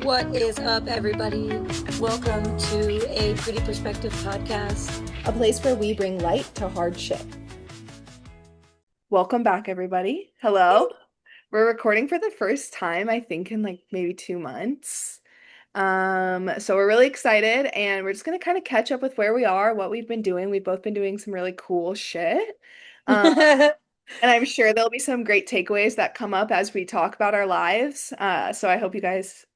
What is up, everybody? Welcome to a Pretty Perspective podcast. A place where we bring light to hardship. Welcome back, everybody. Hello. We're recording for the first time, I think, in like maybe 2 months. So we're really excited, and we're just gonna kind of catch up with where we are, what we've been doing. We've both been doing some really cool shit. Um, and I'm sure there'll be some great takeaways that come up as we talk about our lives. So I hope you guys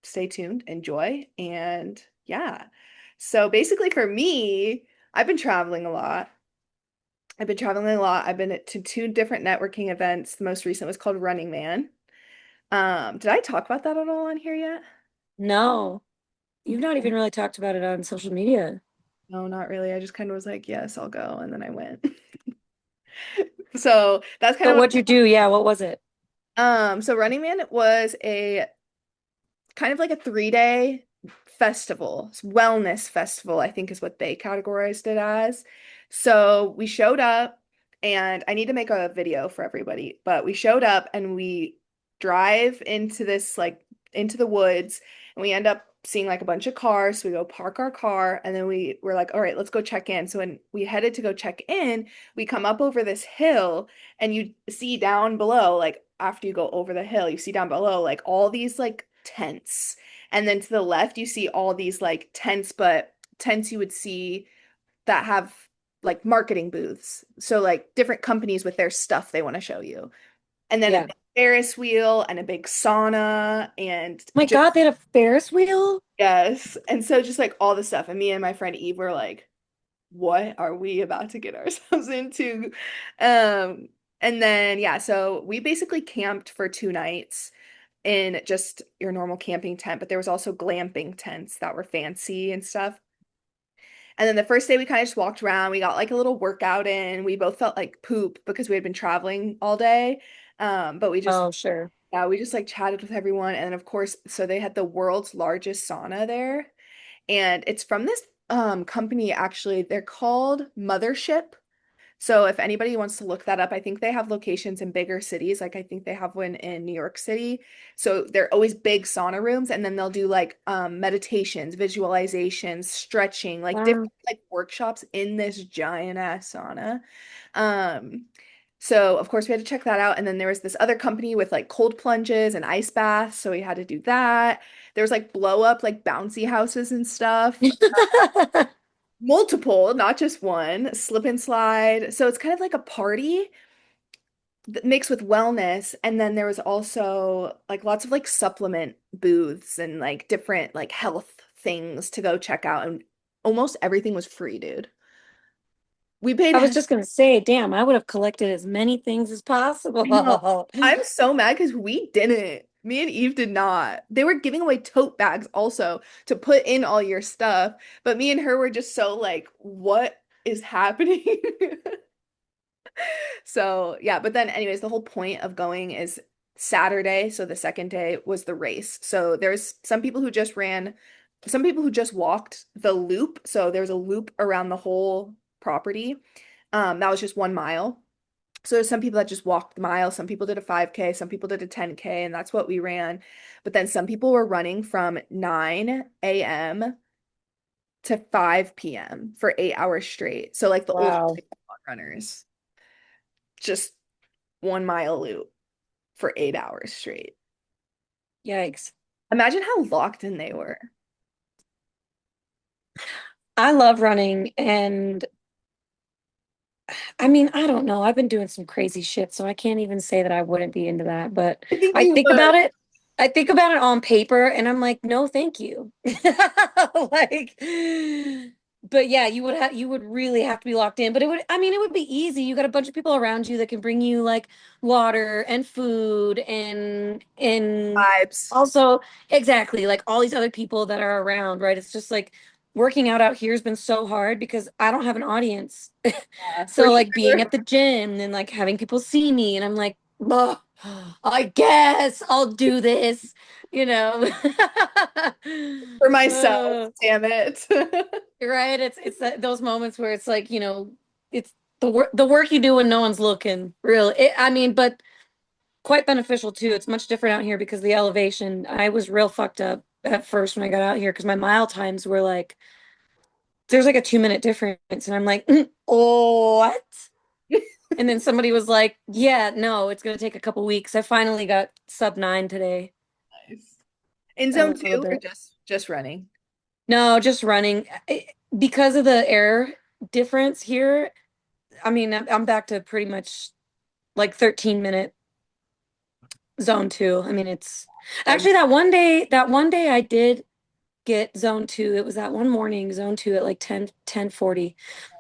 stay tuned, enjoy, and yeah. So basically for me, I've been traveling a lot. I've been to two different networking events. The most recent was called Running Man. Did I talk about that at all on here yet? No, you've not even really talked about it on social media. No, not really. I just kind of was like, yes, I'll go, and then I went. So that's kind But of what what'd you do? Yeah, what was it? so Running Man was a kind of like a 3-day festival, wellness festival, I think is what they categorized it as. So we showed up, and I need to make a video for everybody, but we showed up and we drive into this like into the woods, and we end up seeing like a bunch of cars. So we go park our car, and then we were like, all right, let's go check in. So when we headed to go check in, we come up over this hill, and you see down below, like after you go over the hill, you see down below like all these like tents. And then to the left, you see all these like tents, but tents you would see that have like marketing booths. So like different companies with their stuff they want to show you. And then a Yeah. big Ferris wheel and a big sauna and My just God, they had a Ferris wheel? yes. And so just like all the stuff. And me and my friend Eve were like, what are we about to get ourselves into? And then yeah, so we basically camped for 2 nights in just your normal camping tent, but there was also glamping tents that were fancy and stuff. And then the first day we kind of just walked around. We got like a little workout in. We both felt like poop because we had been traveling all day. But we just Oh, sure. yeah, we just like chatted with everyone. And then of course, so they had the world's largest sauna there. And it's from this company actually. They're called Mothership. So if anybody wants to look that up, I think they have locations in bigger cities. Like I think they have one in New York City. So they're always big sauna rooms, and then they'll do like meditations, visualizations, stretching, like Wow. different like workshops in this giant ass sauna. Um, so of course we had to check that out. And then there was this other company with like cold plunges and ice baths. So we had to do that. There was like blow up like bouncy houses and stuff. Multiple, not just one, slip and slide. So it's kind of like a party mixed with wellness. And then there was also like lots of like supplement booths and like different like health things to go check out. And almost everything was free, dude. We paid, I was just gonna say, damn, I would have collected as many things as I know. possible. I'm so mad because we didn't. Me and Eve did not. They were giving away tote bags also to put in all your stuff. But me and her were just so like, what is happening? So yeah, but then anyways, the whole point of going is Saturday. So the second day was the race. So there's some people who just ran, some people who just walked the loop. So there's a loop around the whole property. That was just 1 mile. So there's some people that just walked the mile. Some people did a 5K, some people did a 10K, and that's what we ran. But then some people were running from 9 a.m. to 5 p.m. for 8 hours straight. So like the old Wow. runners, just 1 mile loop for 8 hours straight. Yikes. Imagine how locked in they were. I love running, and I mean, I don't know. I've been doing some crazy shit, so I can't even say that I wouldn't be into that. But I think I you think would. about it. I think about it on paper, and I'm like, no, thank you. Like, but yeah, you would really have to be locked in. But I mean, it would be easy. You got a bunch of people around you that can bring you like water and food and Vibes. also exactly like all these other people that are around, right? It's just like working out here has been so hard because I don't have an audience. Yeah, for So like being sure. at the gym and like having people see me and I'm like, "Ugh, I guess I'll do this, you know. For myself, Uh, damn it. right? It's those moments where it's like, it's the work you do when no one's looking, really. I mean, but quite beneficial too. It's much different out here because the elevation, I was real fucked up at first when I got out here because my mile times were like there's like a 2 minute difference, and I'm like, oh, what? And then somebody was like, yeah, no, it's gonna take a couple weeks. I finally got sub 9 today. Nice. In A zone little two or bit. just running? No, just running. Because of the air difference here. I mean, I'm back to pretty much like 13-minute zone 2. I mean, it's Like actually that one day I did get zone 2. It was that one morning, zone 2 at like 10:40.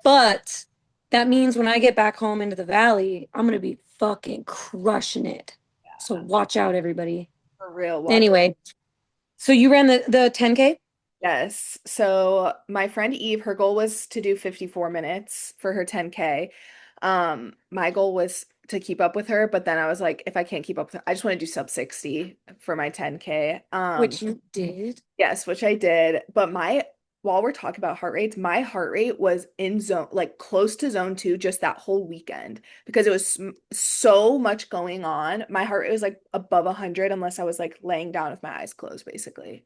But that means when I get back home into the valley, I'm gonna be fucking crushing it. So watch out, everybody. for real, watch. Anyway, so you ran the 10K? Yes. So my friend Eve, her goal was to do 54 minutes for her 10K. My goal was to keep up with her, but then I was like, if I can't keep up with her, I just want to do sub 60 for my 10K. Which you did. Yes, which I did. But while we're talking about heart rates, my heart rate was in zone, like close to zone two, just that whole weekend because it was so much going on. My heart rate was like above 100 unless I was like laying down with my eyes closed, basically.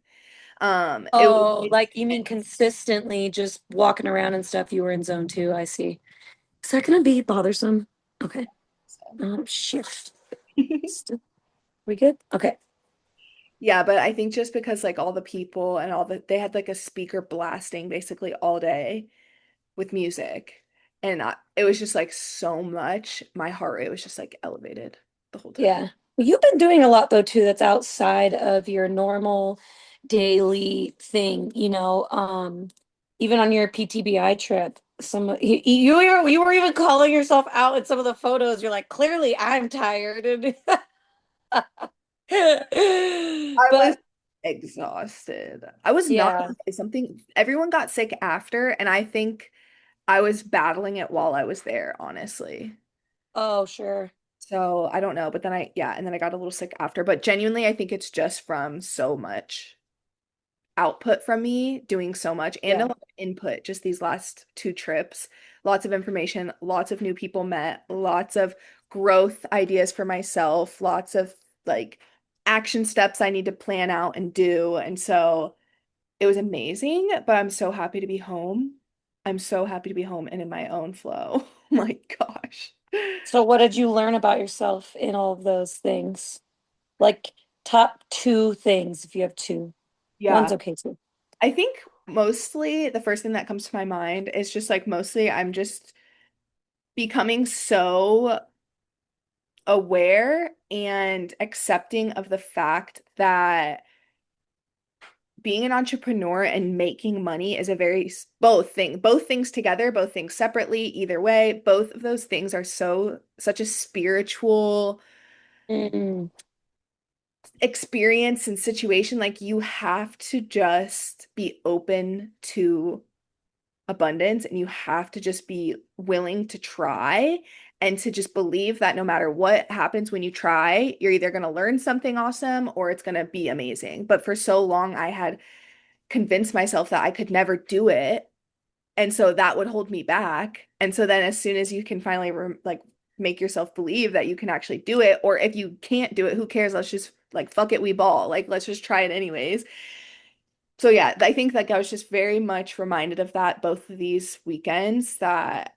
It was Oh, like you mean consistently just walking around and stuff, you were in zone 2. I see. Is that gonna be bothersome? Okay. Shit. We good? Okay. Yeah, but I think just because like all the people and they had like a speaker blasting basically all day with music, and it was just like so much. My heart rate was just like elevated the whole time. Yeah. Well, you've been doing a lot though too that's outside of your normal daily thing, even on your PTBI trip. You were even calling yourself out in some of the photos. You're like, clearly I'm tired. I was But exhausted. I was not yeah. gonna say something. Everyone got sick after, and I think I was battling it while I was there, honestly. Oh, sure. So I don't know, but then yeah, and then I got a little sick after. But genuinely, I think it's just from so much output from me doing so much and a Yeah. lot of input just these last two trips. Lots of information, lots of new people met, lots of growth ideas for myself, lots of like action steps I need to plan out and do. And so it was amazing, but I'm so happy to be home. I'm so happy to be home and in my own flow. Oh my gosh. So what did you learn about yourself in all of those things? Like top two things, if you have two. One's Yeah. okay too. I think mostly the first thing that comes to my mind is just like mostly I'm just becoming so aware and accepting of the fact that being an entrepreneur and making money is a both things together, both things separately, either way, both of those things are such a spiritual Mm, experience and situation. Like you have to just be open to abundance and you have to just be willing to try and to just believe that no matter what happens when you try, you're either going to learn something awesome or it's going to be amazing. But for so long, I had convinced myself that I could never do it. And so that would hold me back. And so then as soon as you can finally like make yourself believe that you can actually do it, or if you can't do it, who cares? Let's just like fuck it, we ball. Like let's just try it anyways. So yeah, I think like I was just very much reminded of that both of these weekends that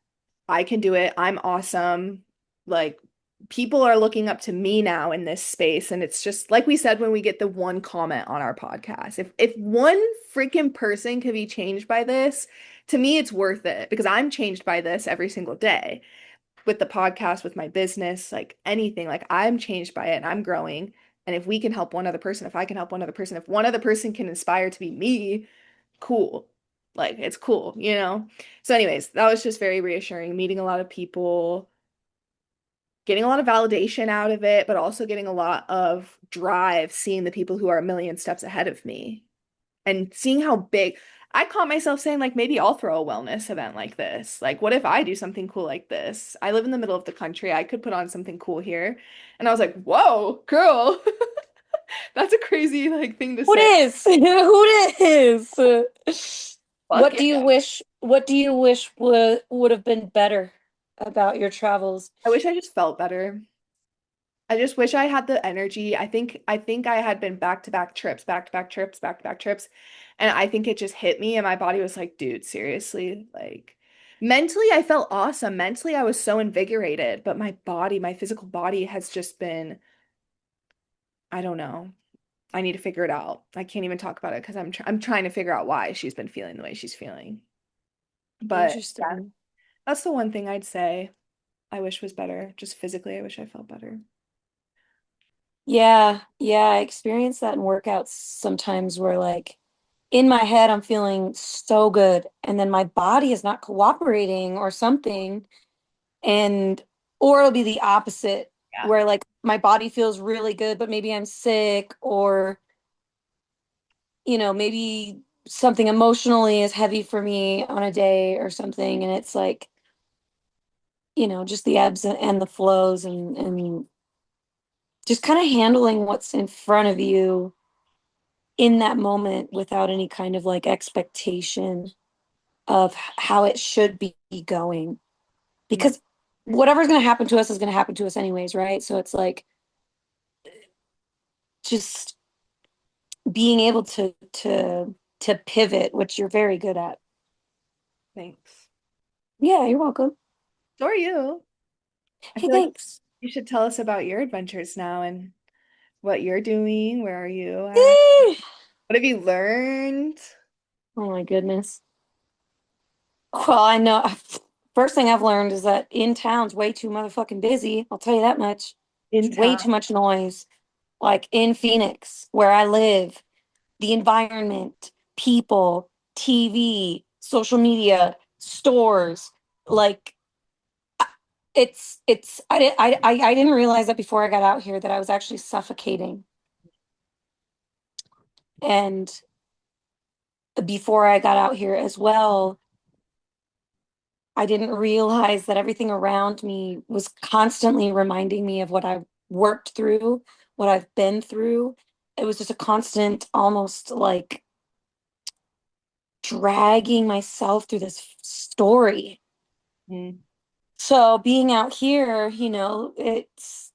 I can do it. I'm awesome. Like people are looking up to me now in this space and it's just like we said when we get the one comment on our podcast. If one freaking person could be changed by this, to me it's worth it because I'm changed by this every single day with the podcast, with my business, like anything, like I'm changed by it and I'm growing. And if we can help one other person, if I can help one other person, if one other person can inspire to be me, cool. Like it's cool, you know? So, anyways, that was just very reassuring, meeting a lot of people, getting a lot of validation out of it, but also getting a lot of drive, seeing the people who are a million steps ahead of me and seeing how big I caught myself saying, like, maybe I'll throw a wellness event like this. Like, what if I do something cool like this? I live in the middle of the country. I could put on something cool here. And I was like, whoa, girl, that's a crazy like thing to who say. dis? Who dis? Fuck yeah. What do you wish would have been better about your travels? I wish I just felt better. I just wish I had the energy. I think I had been back-to-back trips, back-to-back trips, back-to-back trips. And I think it just hit me and my body was like, dude, seriously? Like mentally I felt awesome. Mentally I was so invigorated, but my body, my physical body has just been, I don't know. I need to figure it out. I can't even talk about it because I'm trying to figure out why she's been feeling the way she's feeling. But yeah, Interesting. that's the one thing I'd say I wish was better. Just physically, I wish I felt better. Yeah, yeah, I experience that in workouts sometimes where like in my head I'm feeling so good and then my body is not cooperating or something and or it'll be the opposite Yeah. where like my body feels really good but maybe I'm sick or maybe something emotionally is heavy for me on a day or something and it's like just the ebbs and the flows and just kind of handling what's in front of you in that moment without any kind of like expectation of how it should be going Mm, because whatever's going to happen to us is going to happen to us anyways, right? So it's like just being able to pivot, which you're very good at. thanks. Yeah, you're welcome. So are you. I Hey, feel like thanks. you should tell us about your adventures now and what you're doing. Where are you at? Eh. What have you learned Oh my goodness. Well, I know. First thing I've learned is that in town's way too motherfucking busy. I'll tell you that much. in There's way town? too much noise. Like in Phoenix, where I live, the environment, people, TV, social media, stores, like I didn't realize that before I got out here that I was actually suffocating. And before I got out here as well, I didn't realize that everything around me was constantly reminding me of what I've worked through, what I've been through. It was just a constant, almost like dragging myself through this story. Mm. So being out here, it's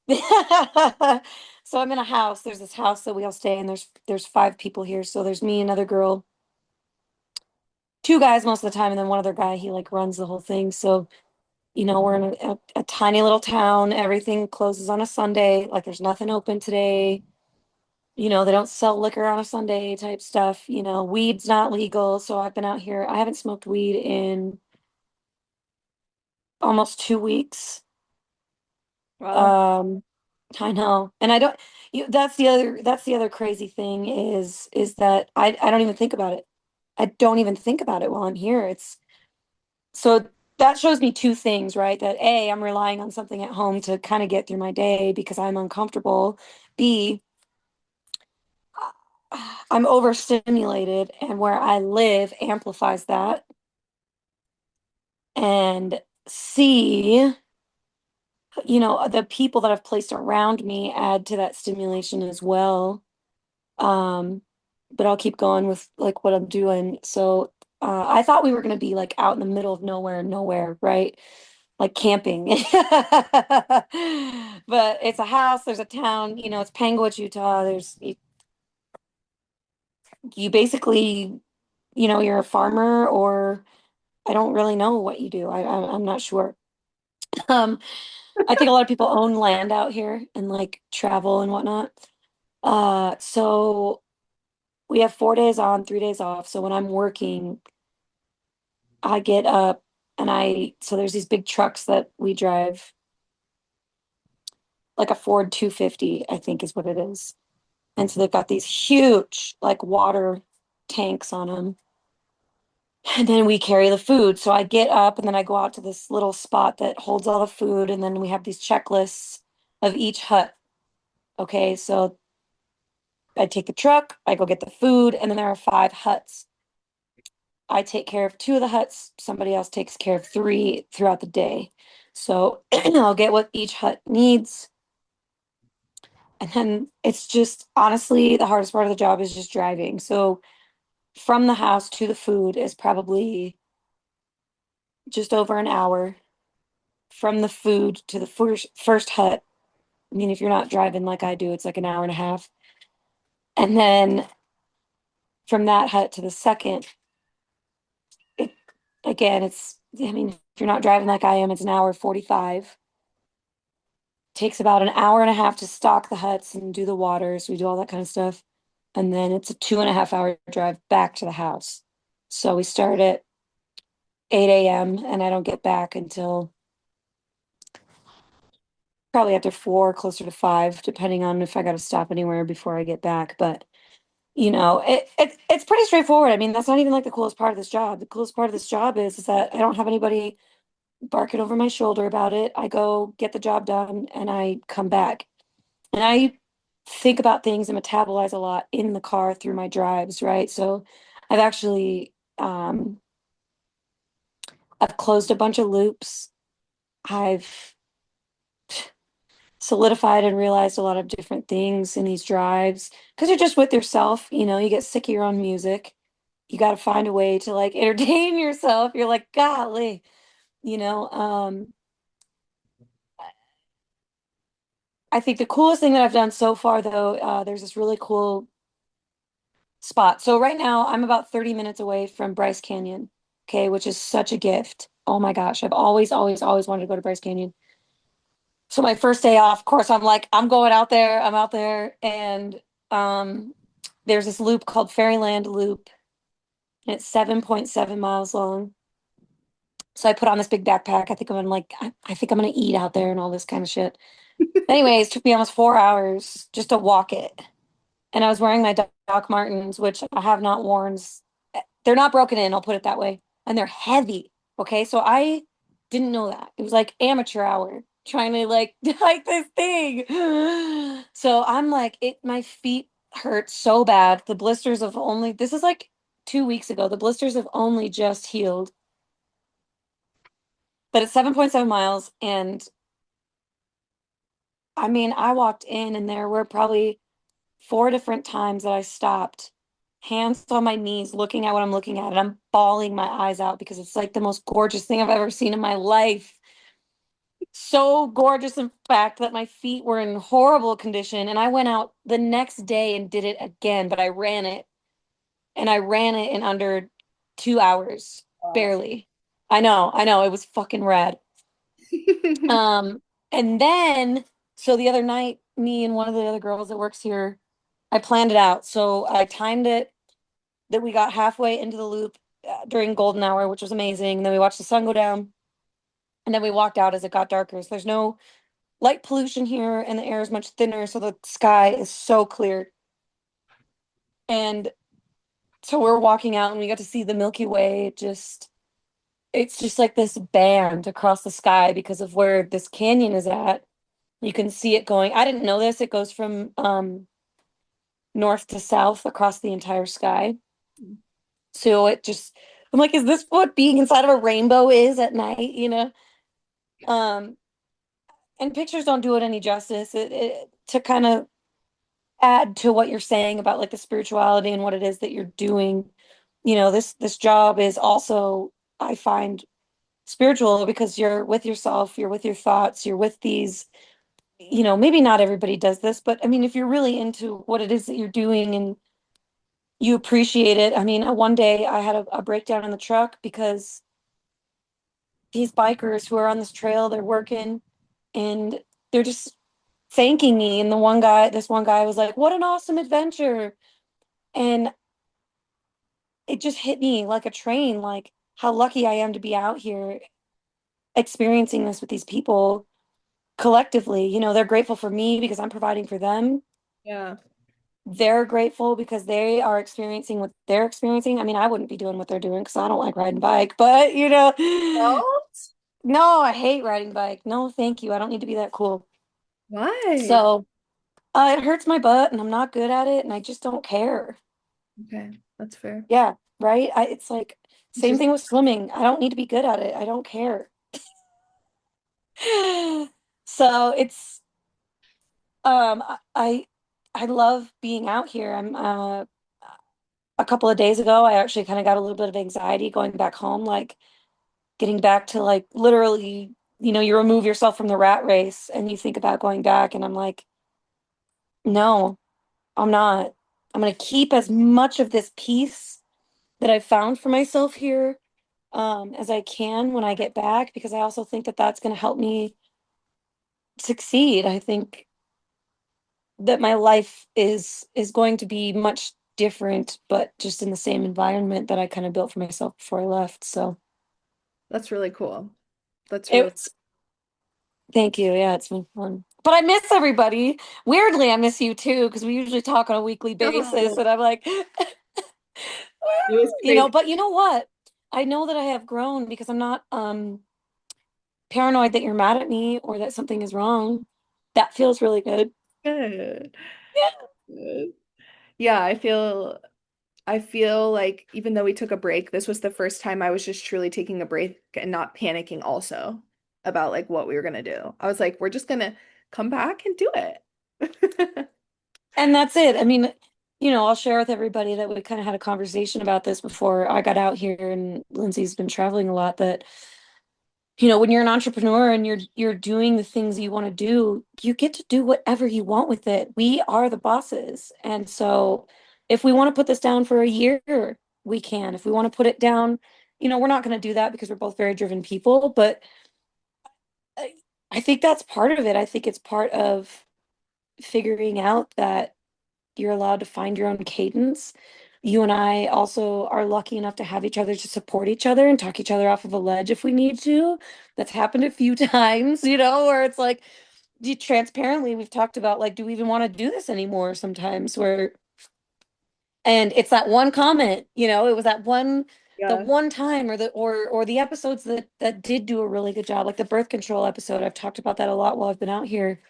so I'm in a house. There's this house that we all stay in. There's five people here. So there's me, another girl, two guys most of the time, and then one other guy, he like runs the whole thing. So we're in a tiny little town. Everything closes on a Sunday. Like there's nothing open today. They don't sell liquor on a Sunday type stuff. Weed's not legal. So I've been out here. I haven't smoked weed in almost 2 weeks. Well, Um, I know. And I don't that's the other crazy thing is that I don't even think about it. I don't even think about it while I'm here. It's so that shows me two things, right? That A, I'm relying on something at home to kind of get through my day because I'm uncomfortable. B, I'm overstimulated and where I live amplifies that. And C, the people that I've placed around me add to that stimulation as well. Um, but I'll keep going with like what I'm doing. So I thought we were going to be like out in the middle of nowhere, right? Like camping. But it's a house, there's a town, it's Panguitch, Utah. You basically, you're a farmer or I don't really know what you do. I'm not sure. Um, I think a lot of people own land out here and like travel and whatnot. So we have 4 days on, 3 days off. So when I'm working, I get up and so there's these big trucks that we drive, like a Ford 250, I think is what it is. And so they've got these huge, like water tanks on them. And then we carry the food. So I get up and then I go out to this little spot that holds all the food. And then we have these checklists of each hut. Okay. So I take the truck, I go get the food, and then there are 5 huts. I take care of 2 of the huts. Somebody else takes care of 3 throughout the day. So I'll get what each hut needs. And then it's just honestly the hardest part of the job is just driving. So from the house to the food is probably just over an hour. From the food to the first hut I mean, if you're not driving like I do, it's like an hour and a half. And then from that hut to the second, it again, I mean, if you're not driving like I am, it's an hour 45. Takes about an hour and a half to stock the huts and do the waters. We do all that kind of stuff. And then it's a 2.5 hour drive back to the house. So we start at 8 a.m. and I don't get back until probably after 4, closer to 5, depending on if I got to stop anywhere before I get back. But it's pretty straightforward. I mean, that's not even like the coolest part of this job. The coolest part of this job is that I don't have anybody barking over my shoulder about it. I go get the job done and I come back. And I think about things and metabolize a lot in the car through my drives, right? So I've actually I've closed a bunch of loops. I've solidified and realized a lot of different things in these drives because you're just with yourself, you get sick of your own music. You got to find a way to like entertain yourself. You're like, golly, you know. I think the coolest thing that I've done so far, though, there's this really cool spot. So right now I'm about 30 minutes away from Bryce Canyon, okay, which is such a gift. Oh my gosh, I've always, always, always wanted to go to Bryce Canyon. So my first day off, of course, I'm like, I'm going out there. I'm out there, and um, there's this loop called Fairyland Loop, and it's 7.7 miles long. So I put on this big backpack. I think I'm gonna like, I think I'm gonna eat out there and all this kind of shit. Anyways, it took me almost 4 hours just to walk it. And I was wearing my Doc Martens, which I have not worn. They're not broken in, I'll put it that way. And they're heavy. Okay. So I didn't know that. It was like amateur hour trying to like hike this thing. So I'm like, my feet hurt so bad. The blisters have only, this is like 2 weeks ago. The blisters have only just healed. But it's 7.7 miles. And I mean, I walked in and there were probably 4 different times that I stopped, hands on my knees, looking at what I'm looking at, and I'm bawling my eyes out because it's like the most gorgeous thing I've ever seen in my life. So gorgeous, in fact, that my feet were in horrible condition. And I went out the next day and did it again, but I ran it, and I ran it in under 2 hours, Wow. barely. I know, it was fucking rad. Um, and then, so the other night, me and one of the other girls that works here, I planned it out. So I timed it that we got halfway into the loop during golden hour, which was amazing. And then we watched the sun go down, and then we walked out as it got darker. So there's no light pollution here, and the air is much thinner, so the sky is so clear. And so we're walking out, and we got to see the Milky Way. It's just like this band across the sky because of where this canyon is at. You can see it going. I didn't know this. It goes from north to south across the entire sky. So I'm like, is this what being inside of a rainbow is at night, Um, and pictures don't do it any justice. To kind of add to what you're saying about like the spirituality and what it is that you're doing, this job is also, I find, spiritual because you're with yourself, you're with your thoughts, you're with these, maybe not everybody does this, but I mean, if you're really into what it is that you're doing and you appreciate it. I mean, one day I had a breakdown in the truck because these bikers who are on this trail, they're working and they're just thanking me. And this one guy was like, "What an awesome adventure." And it just hit me like a train, like how lucky I am to be out here experiencing this with these people collectively. They're grateful for me because I'm providing for them. Yeah. They're grateful because they are experiencing what they're experiencing. I mean, I wouldn't be doing what they're doing because I don't like riding bike, but Don't? no, I hate riding bike. No, thank you. I don't need to be that cool. Why? So it hurts my butt and I'm not good at it and I just don't care. Okay, that's fair. Yeah, right. It's like It's same just thing with swimming. I don't need to be good at it. I don't care. So it's I love being out here. I'm a couple of days ago, I actually kind of got a little bit of anxiety going back home, like getting back to like literally you remove yourself from the rat race and you think about going back. And I'm like, no, I'm not. I'm going to keep as much of this peace that I've found for myself here as I can when I get back, because I also think that that's going to help me succeed. I think that my life is going to be much different, but just in the same environment that I kind of built for myself before I left. So That's really cool. That's really it's thank you. Yeah, it's been fun. But I miss everybody. Weirdly, I miss you too, because we usually talk on a weekly basis, no. and I'm like, It was crazy. but you know what? I know that I have grown because I'm not paranoid that you're mad at me or that something is wrong. That feels really good. Good. Yeah. Good. Yeah, I feel like even though we took a break, this was the first time I was just truly taking a break and not panicking also about like what we were gonna do. I was like, we're just gonna come back and do it. And that's it. I mean, I'll share with everybody that we kind of had a conversation about this before I got out here, and Lindsay's been traveling a lot, that when you're an entrepreneur and you're doing the things you want to do, you get to do whatever you want with it. We are the bosses. And so if we want to put this down for a year, we can. If we want to put it down, we're not going to do that because we're both very driven people, but I, I think that's part of it. I think it's part of figuring out that you're allowed to find your own cadence. You and I also are lucky enough to have each other to support each other and talk each other off of a ledge if we need to. That's happened a few times, where it's like, transparently, we've talked about like, do we even want to do this anymore sometimes? And it's that one comment, it was the Yeah. one time, or the episodes that did do a really good job, like the birth control episode. I've talked about that a lot while I've been out here,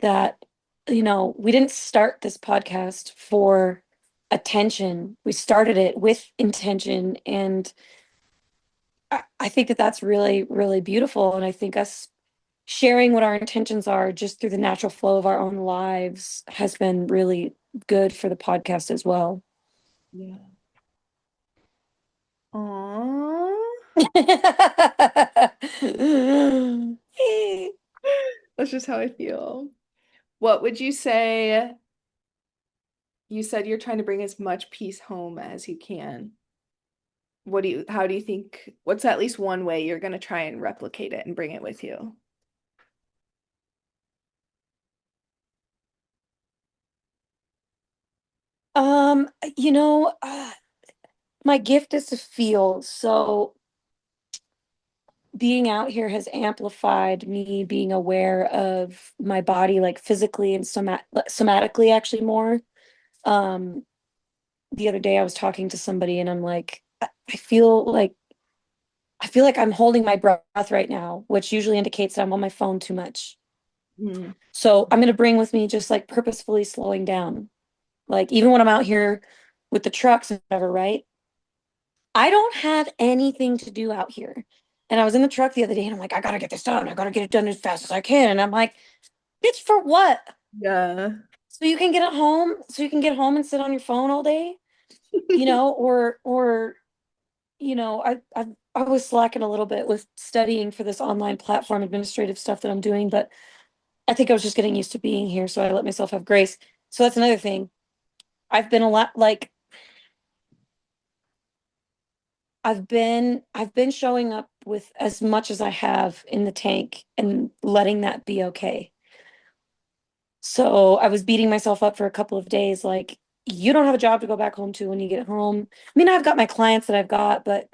that we didn't start this podcast for attention. We started it with intention, and I think that that's really, really beautiful. And I think us sharing what our intentions are just through the natural flow of our own lives has been really good for the podcast as well. Yeah. Aww. That's just how I feel. What would you say? You said you're trying to bring as much peace home as you can. How do you think, what's at least one way you're going to try and replicate it and bring it with you? Um, you know, uh, my gift is to feel. So being out here has amplified me being aware of my body, like physically and somatically, actually more. Um, the other day I was talking to somebody and I'm like, I feel like I'm holding my breath right now, which usually indicates that I'm on my phone too much. Mm. So I'm gonna bring with me just like purposefully slowing down. Like even when I'm out here with the trucks and whatever, right? I don't have anything to do out here. And I was in the truck the other day and I'm like, I gotta get this done. I gotta get it done as fast as I can. And I'm like, bitch, for what? Yeah. So you can get home and sit on your phone all day, or I was slacking a little bit with studying for this online platform administrative stuff that I'm doing, but I think I was just getting used to being here, so I let myself have grace. So that's another thing. I've been a lot like I've been showing up with as much as I have in the tank and letting that be okay. So I was beating myself up for a couple of days, like, you don't have a job to go back home to when you get home. I mean, I've got my clients that I've got, but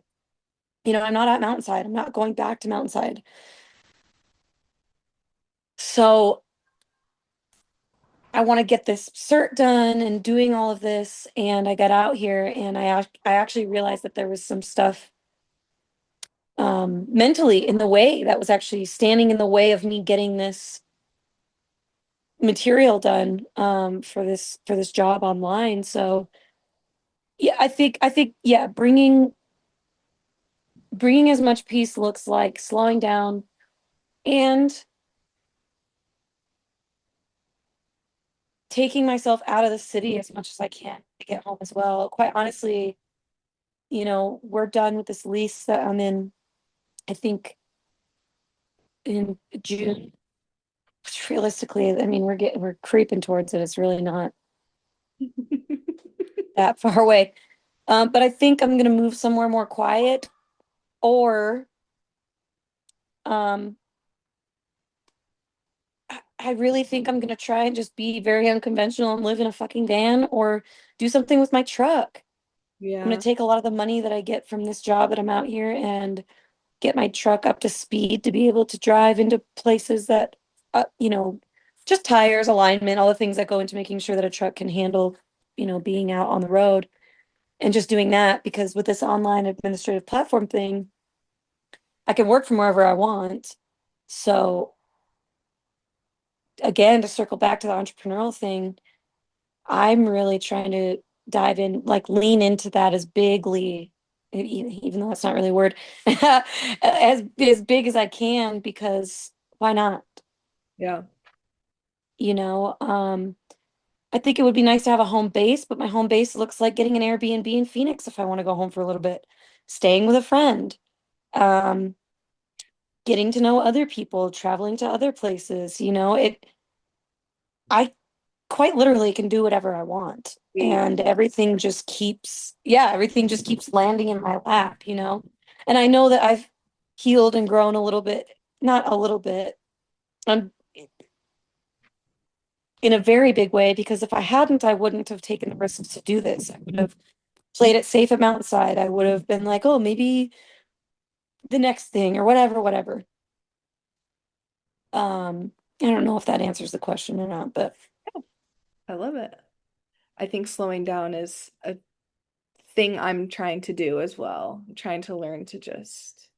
I'm not at Mountainside. I'm not going back to Mountainside. So I want to get this cert done and doing all of this. And I got out here and I actually realized that there was some stuff mentally in the way that was actually standing in the way of me getting this material done for this job online. So yeah, I think yeah, bringing as much peace looks like slowing down and taking myself out of the city as much as I can to get home as well. Quite honestly, we're done with this lease that I'm in. I think in June. Which realistically, I mean, we're creeping towards it. It's really not that far away. But I think I'm gonna move somewhere more quiet, or um, I really think I'm gonna try and just be very unconventional and live in a fucking van or do something with my truck. I'm gonna Yeah. take a lot of the money that I get from this job that I'm out here and get my truck up to speed to be able to drive into places that, just tires, alignment, all the things that go into making sure that a truck can handle, being out on the road and just doing that because with this online administrative platform thing, I can work from wherever I want. So again, to circle back to the entrepreneurial thing, I'm really trying to dive in, like lean into that as bigly, even though that's not really a word, as big as I can, because why not? Yeah. You know, I think it would be nice to have a home base, but my home base looks like getting an Airbnb in Phoenix if I want to go home for a little bit, staying with a friend, um, getting to know other people, traveling to other places, I quite literally can do whatever I want. Sweet. And everything just keeps landing in my lap, you know? And I know that I've healed and grown a little bit, not a little bit, um, in a very big way, because if I hadn't, I wouldn't have taken the risks to do this. I would have played it safe at Mountainside. I would have been like, oh, maybe the next thing or whatever, whatever. I don't know if that answers the question or not, but I love it. I think slowing down is a thing I'm trying to do as well. I'm trying to learn to just,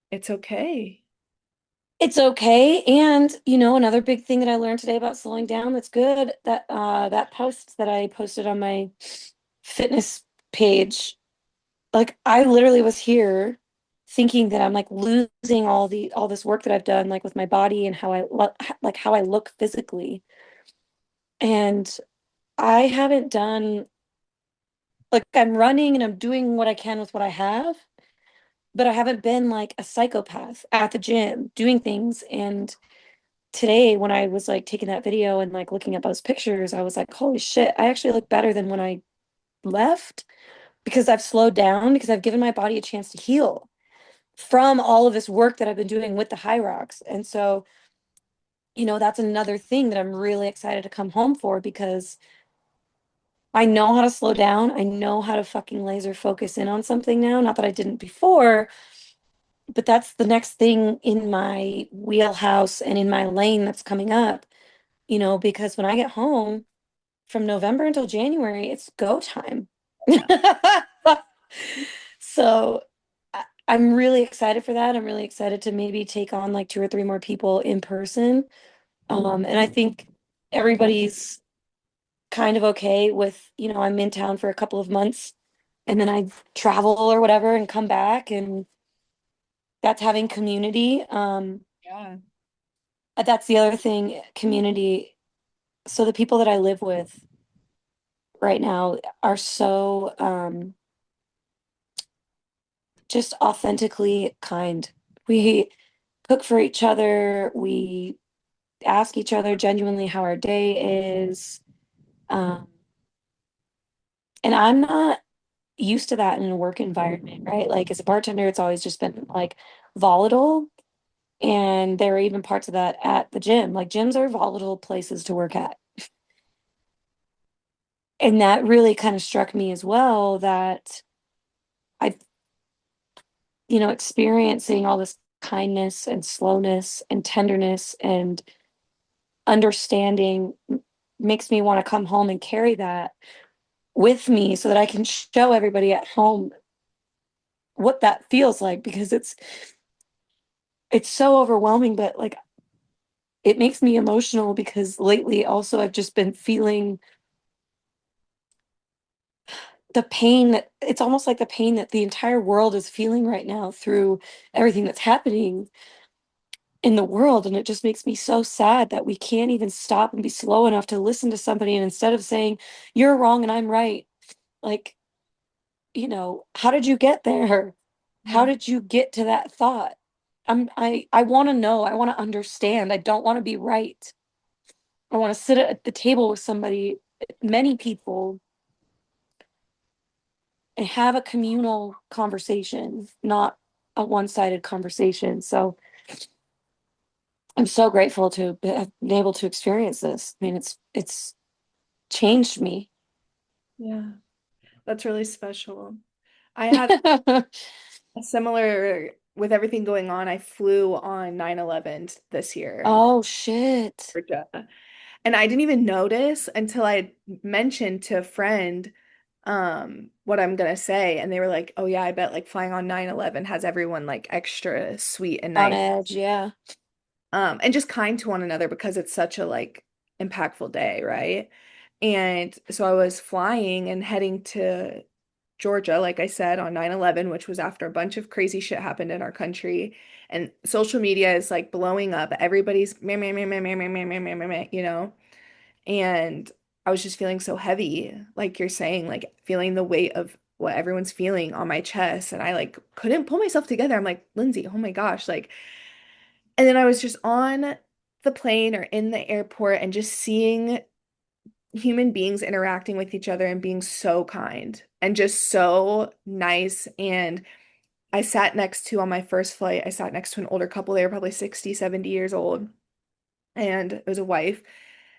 it's okay. it's okay. And, another big thing that I learned today about slowing down that's good, that post that I posted on my fitness page, like I literally was here thinking that I'm like losing all this work that I've done like with my body and how I look like how I look physically. And I haven't done like I'm running and I'm doing what I can with what I have, but I haven't been like a psychopath at the gym doing things. And today when I was like taking that video and like looking at those pictures, I was like, holy shit, I actually look better than when I left because I've slowed down, because I've given my body a chance to heal from all of this work that I've been doing with the high rocks. And so, that's another thing that I'm really excited to come home for because I know how to slow down. I know how to fucking laser focus in on something now. Not that I didn't before, but that's the next thing in my wheelhouse and in my lane that's coming up, because when I get home from November until January, it's go time. Yeah. So I'm really excited for that. I'm really excited to maybe take on like two or three more people in person. And I think everybody's kind of okay with, I'm in town for a couple of months and then I travel or whatever and come back, and that's having community. Yeah. That's the other thing, community. So the people that I live with right now are so just authentically kind. We cook for each other. We ask each other genuinely how our day is. Um, and I'm not used to that in a work environment, right? Like as a bartender, it's always just been like volatile. And there are even parts of that at the gym. Like gyms are volatile places to work at. And that really kind of struck me as well that I, experiencing all this kindness and slowness and tenderness and understanding makes me want to come home and carry that with me so that I can show everybody at home what that feels like, because it's so overwhelming, but like it makes me emotional because lately also I've just been feeling the pain that it's almost like the pain that the entire world is feeling right now through everything that's happening in the world. And it just makes me so sad that we can't even stop and be slow enough to listen to somebody. And instead of saying, you're wrong and I'm right, like, how did you get there? How Yeah. did you get to that thought? I want to know. I want to understand. I don't want to be right. I want to sit at the table with somebody, many people, and have a communal conversation, not a one-sided conversation. So I'm so grateful to have been able to experience this. I mean, it's changed me. Yeah, that's really special. I had a similar with everything going on. I flew on 9/11 this year in Oh shit. Georgia. And I didn't even notice until I mentioned to a friend what I'm gonna say. And they were like, oh yeah, I bet like flying on 9/11 has everyone like extra sweet and On nice. edge, yeah. And just kind to one another because it's such a like impactful day, right? And so I was flying and heading to Georgia, like I said, on 9/11, which was after a bunch of crazy shit happened in our country. And social media is like blowing up. Everybody's meh, meh, meh, meh, meh, meh, meh, meh, meh, meh, meh, you know? And I was just feeling so heavy, like you're saying, like feeling the weight of what everyone's feeling on my chest. And I like couldn't pull myself together. I'm like, Lindsay, oh my gosh. Like, and then I was just on the plane or in the airport and just seeing human beings interacting with each other and being so kind and just so nice. And I sat next to, on my first flight, I sat next to an older couple. They were probably 60, 70 years old. And it was a wife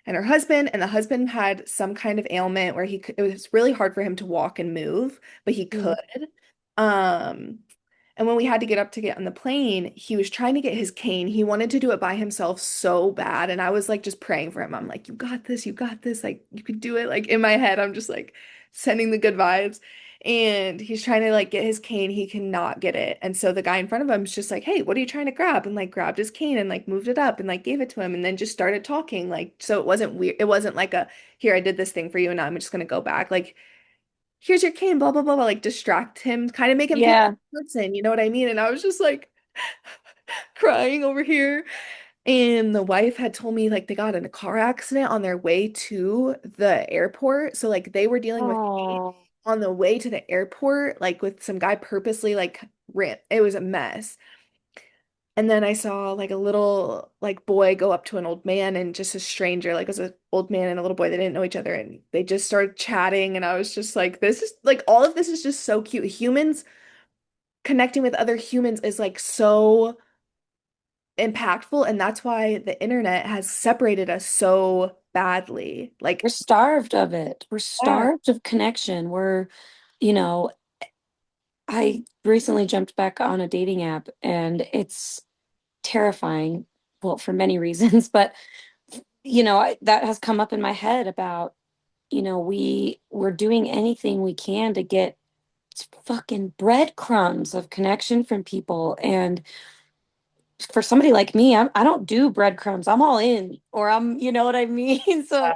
and her husband, and the husband had some kind of ailment where it was really hard for him to walk and move, but he Mm. could. Um, and when we had to get up to get on the plane, he was trying to get his cane. He wanted to do it by himself so bad. And I was like just praying for him. I'm like, you got this, you got this. Like, you could do it. Like in my head, I'm just like sending the good vibes. And he's trying to like get his cane. He cannot get it. And so the guy in front of him is just like, hey, what are you trying to grab? And like grabbed his cane and like moved it up and like gave it to him and then just started talking. Like, so it wasn't weird. It wasn't like a, here, I did this thing for you and now I'm just gonna go back. Like, here's your cane, blah, blah, blah, blah, like distract him, kind of make him feel like Yeah. a person, you know what I mean? And I was just like crying over here. And the wife had told me like they got in a car accident on their way to the airport. So like they were dealing with pain Oh, on the way to the airport, like with some guy purposely like ran. It was a mess. And then I saw like a little like boy go up to an old man and just a stranger, like it was an old man and a little boy. They didn't know each other and they just started chatting. And I was just like, this is like all of this is just so cute. Humans connecting with other humans is like so impactful. And that's why the internet has separated us so badly. we're Like, starved of it. We're yeah, starved of connection. You know, I recently jumped back on a dating app and it's terrifying. Well, for many reasons, but that has come up in my head about, we're doing anything we can to get fucking breadcrumbs of connection from people. And for somebody like me, I don't do breadcrumbs. I'm all in, or you know what I mean? So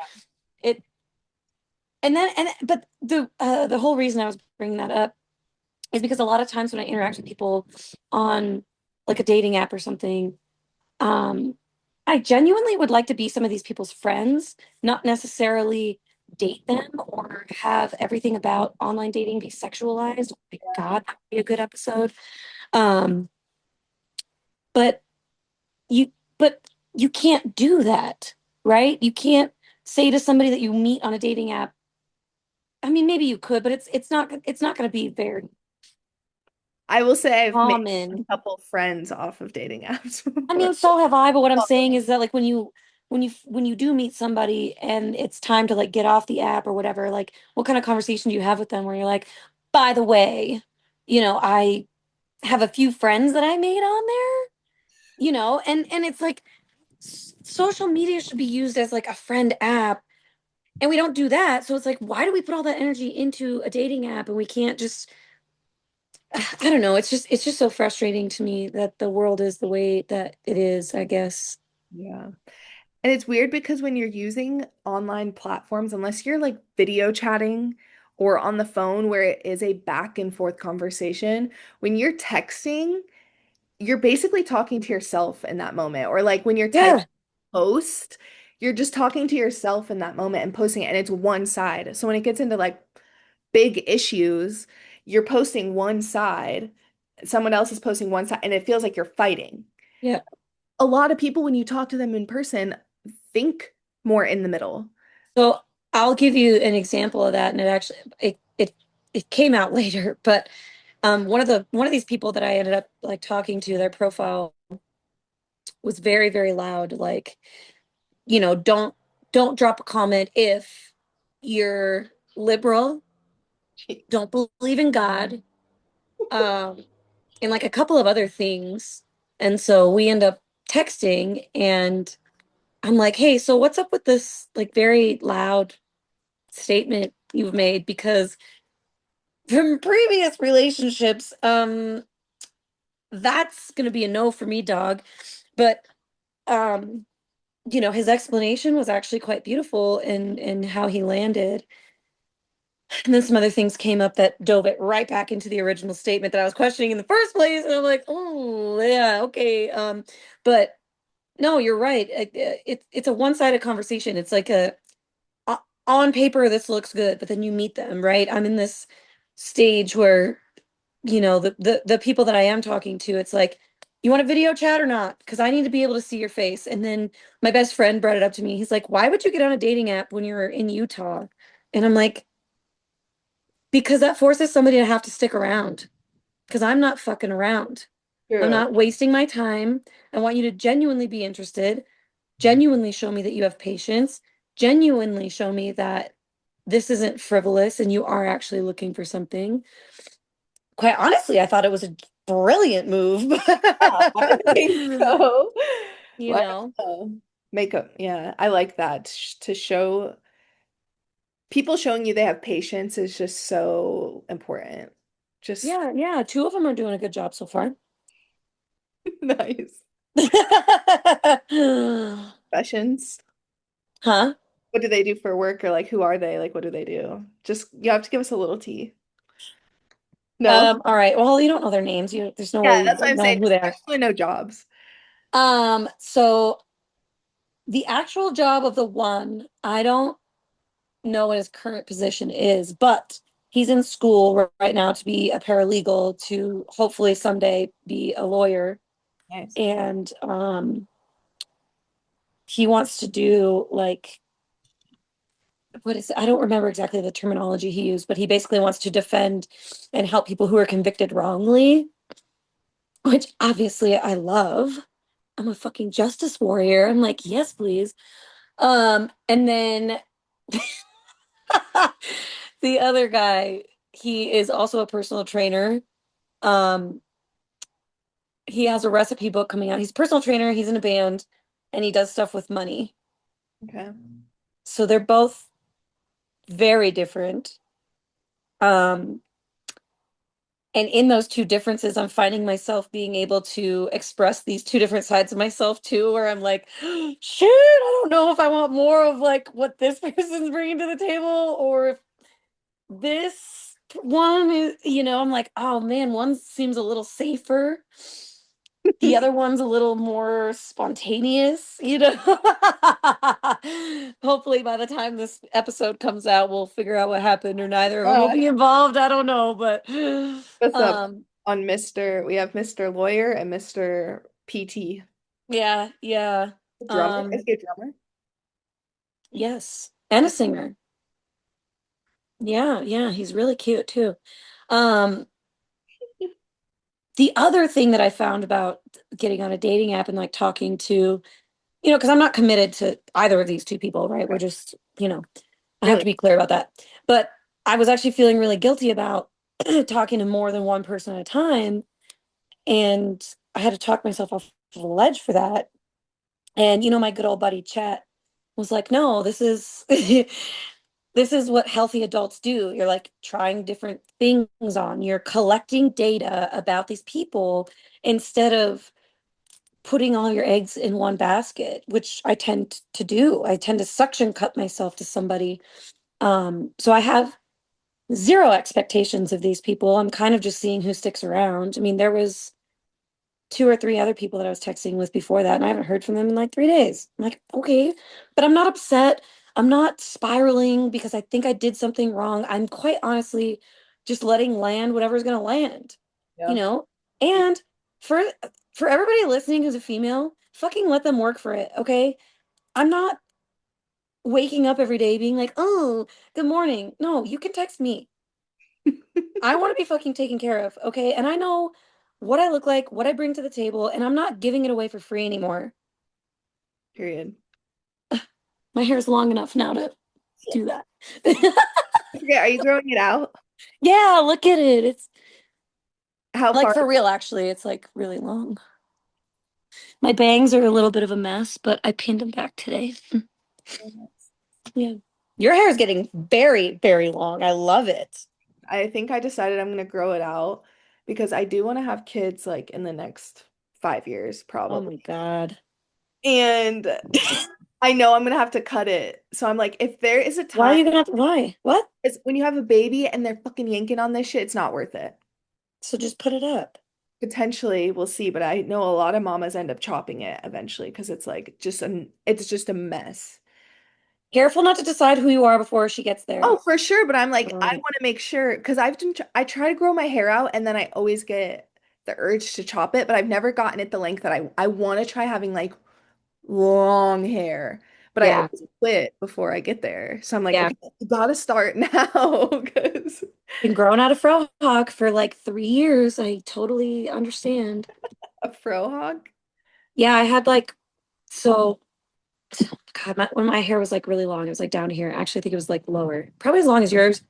it, but the whole reason I was bringing that up is because a lot of times when I interact with people on like a dating app or something, um, I genuinely would like to be some of these people's friends, not necessarily date them or have everything about online dating be sexualized. Oh my God, that would be a good episode. Um, but you but you can't do that, right? You can't say to somebody that you meet on a dating app. I mean, maybe you could, but it's not going to be very I will say I've made a common. couple friends off of dating apps I before. mean, so have I, but what I'm saying is that like when you do meet somebody and it's time to like get off the app or whatever, like what kind of conversation do you have with them where you're like, by the way, I have a few friends that I made on there, and it's like social media should be used as like a friend app. And we don't do that. So it's like, why do we put all that energy into a dating app and we can't just I don't know. It's just so frustrating to me that the world is the way that it is, I guess. Yeah. And it's weird because when you're using online platforms, unless you're like video chatting or on the phone where it is a back and forth conversation, when you're texting, you're basically talking to yourself in that moment. Or like when you're typing Yeah. post, you're just talking to yourself in that moment and posting it, and it's one side. So when it gets into like big issues, you're posting one side someone else is posting one side and it feels like you're fighting. Yeah. A lot of people, when you talk to them in person, think more in the middle. So I'll give you an example of that, and it came out later, but one of these people that I ended up like talking to, their profile was very, very loud, like, don't drop a comment if you're liberal, don't believe in God, um, and like a couple of other things. And so we end up texting, and I'm like, hey, so what's up with this like very loud statement you've made? Because from previous relationships, that's gonna be a no for me, dog. But um, his explanation was actually quite beautiful in how he landed. And then some other things came up that dove it right back into the original statement that I was questioning in the first place. And I'm like, oh yeah, okay. But no, you're right. It's a one-sided conversation. It's like on paper, this looks good, but then you meet them, right? I'm in this stage where, the people that I am talking to, it's like, you want a video chat or not? Because I need to be able to see your face. And then my best friend brought it up to me. He's like, why would you get on a dating app when you're in Utah? And I'm like, because that forces somebody to have to stick around. Because I'm not fucking around. I'm True. not wasting my time. I want you to genuinely be interested, genuinely show me that you have patience, genuinely show me that this isn't frivolous and you are actually looking for something. Quite honestly, I thought it was a brilliant move. Yeah, I think so. You Why know? makeup? Yeah, I like that. To show people showing you they have patience is just so important. Just Yeah, yeah. Two of them are doing a good job so far. nice. Professions. Huh? What do they do for work or like who are they? Like what do they do? Just you have to give us a little tea. No? All right. Well, you don't know their names. There's no Yeah, way you that's what would I'm know saying. who Just they are. actually no jobs. So the actual job of the one, I don't know what his current position is, but he's in school right now to be a paralegal to hopefully someday be a lawyer. Nice. And he wants to do like what is it? I don't remember exactly the terminology he used, but he basically wants to defend and help people who are convicted wrongly, which obviously I love. I'm a fucking justice warrior. I'm like, yes, please. And then the other guy, he is also a personal trainer. Um, he has a recipe book coming out. He's a personal trainer, he's in a band, and he does stuff with money. Okay. So they're both very different. Um, and in those two differences, I'm finding myself being able to express these two different sides of myself too, where I'm like, shit, I don't know if I want more of like what this person's bringing to the table or if this one is, I'm like, oh man, one seems a little safer. The other one's a little more spontaneous. Hopefully by the time this episode comes out, we'll figure out what happened or neither of them will Uh, be involved. I don't know, but what's up um on Mr. We have Mr. Lawyer and Mr. PT. yeah, yeah. Drummer. Is he a drummer? Yes. And a singer. Yeah, yeah, he's really cute too. Um the other thing that I found about getting on a dating app and like talking to, because I'm not committed to either of these two people, right? We're Right. just, I have Really? to be clear about that. But I was actually feeling really guilty about talking to more than one person at a time. And I had to talk myself off the ledge for that. And, my good old buddy Chet was like, no, this is this is what healthy adults do. You're like trying different things on. You're collecting data about these people instead of putting all your eggs in one basket, which I tend to do. I tend to suction cup myself to somebody. So I have zero expectations of these people. I'm kind of just seeing who sticks around. I mean, there was two or three other people that I was texting with before that, and I haven't heard from them in like 3 days. I'm like, okay, but I'm not upset. I'm not spiraling because I think I did something wrong. I'm quite honestly just letting land whatever's going to land, you Yeah. know? And for for everybody listening who's a female, fucking let them work for it, okay? I'm not waking up every day being like, "Oh, good morning." No, you can text me. I want to be fucking taken care of, okay? And I know what I look like, what I bring to the table, and I'm not giving it away for free anymore. Period. My hair is long enough now to do that. Okay, are you growing it out? Yeah, look at it. It's How like far? for real, actually. It's like really long. My bangs are a little bit of a mess, but I pinned them back today. Yeah. Your hair is getting very, very long. I love it. I think I decided I'm gonna grow it out because I do want to have kids like in the next 5 years, Oh probably. my God. And I know I'm gonna have to cut it. So I'm like, if there is a Why are time, you gonna have to, why? What? it's when you have a baby and they're fucking yanking on this shit, it's not worth it. So just put it up. Potentially, we'll see, but I know a lot of mamas end up chopping it eventually because it's just a mess. Careful not to decide who you are before she gets there. Oh, for sure, but I'm like, I Um, want to make sure because I try to grow my hair out and then I always get the urge to chop it, but I've never gotten it the length that I want to try having like long hair, but I yeah. always quit before I get there. So I'm like, Yeah. okay, you gotta start now because Been growing out a fro hawk for like 3 years. I totally understand. a fro hog. Yeah, I had like so God, when my hair was like really long, it was like down here. Actually, I think it was like lower, probably as long as yours.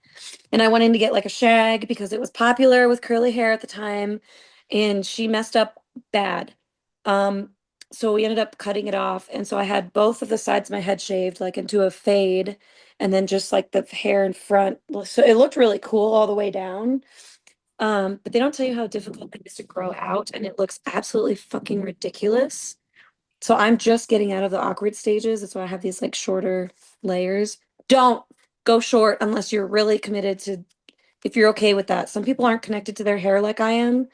And I went in to get like a shag because it was popular with curly hair at the time, and she messed up bad. Um, so we ended up cutting it off, and so I had both of the sides of my head shaved like into a fade, and then just like the hair in front. So it looked really cool all the way down. But they don't tell you how difficult it is to grow out, and it looks absolutely fucking ridiculous. So I'm just getting out of the awkward stages. That's why I have these like shorter layers. Don't go short unless you're really committed to, if you're okay with that. Some people aren't connected to their hair like I am.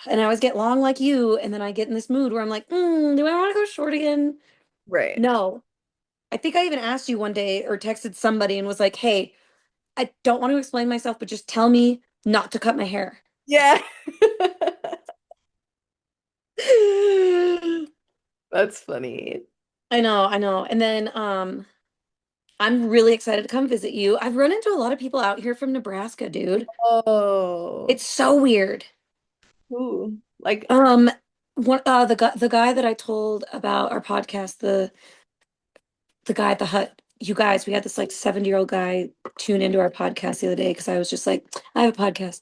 And I always get long like you. And then I get in this mood where I'm like, do I want to go short again? Right. No. I think I even asked you one day or texted somebody and was like, hey, I don't want to explain myself, but just tell me not to cut my hair. Yeah. That's funny. I know, I know. And then I'm really excited to come visit you. I've run into a lot of people out here from Nebraska, dude. Oh. It's so weird. Ooh. Like, Um, the guy that I told about our podcast, the guy at the hut, you guys, we had this like 70-year-old guy tune into our podcast the other day because I was just like, I have a podcast.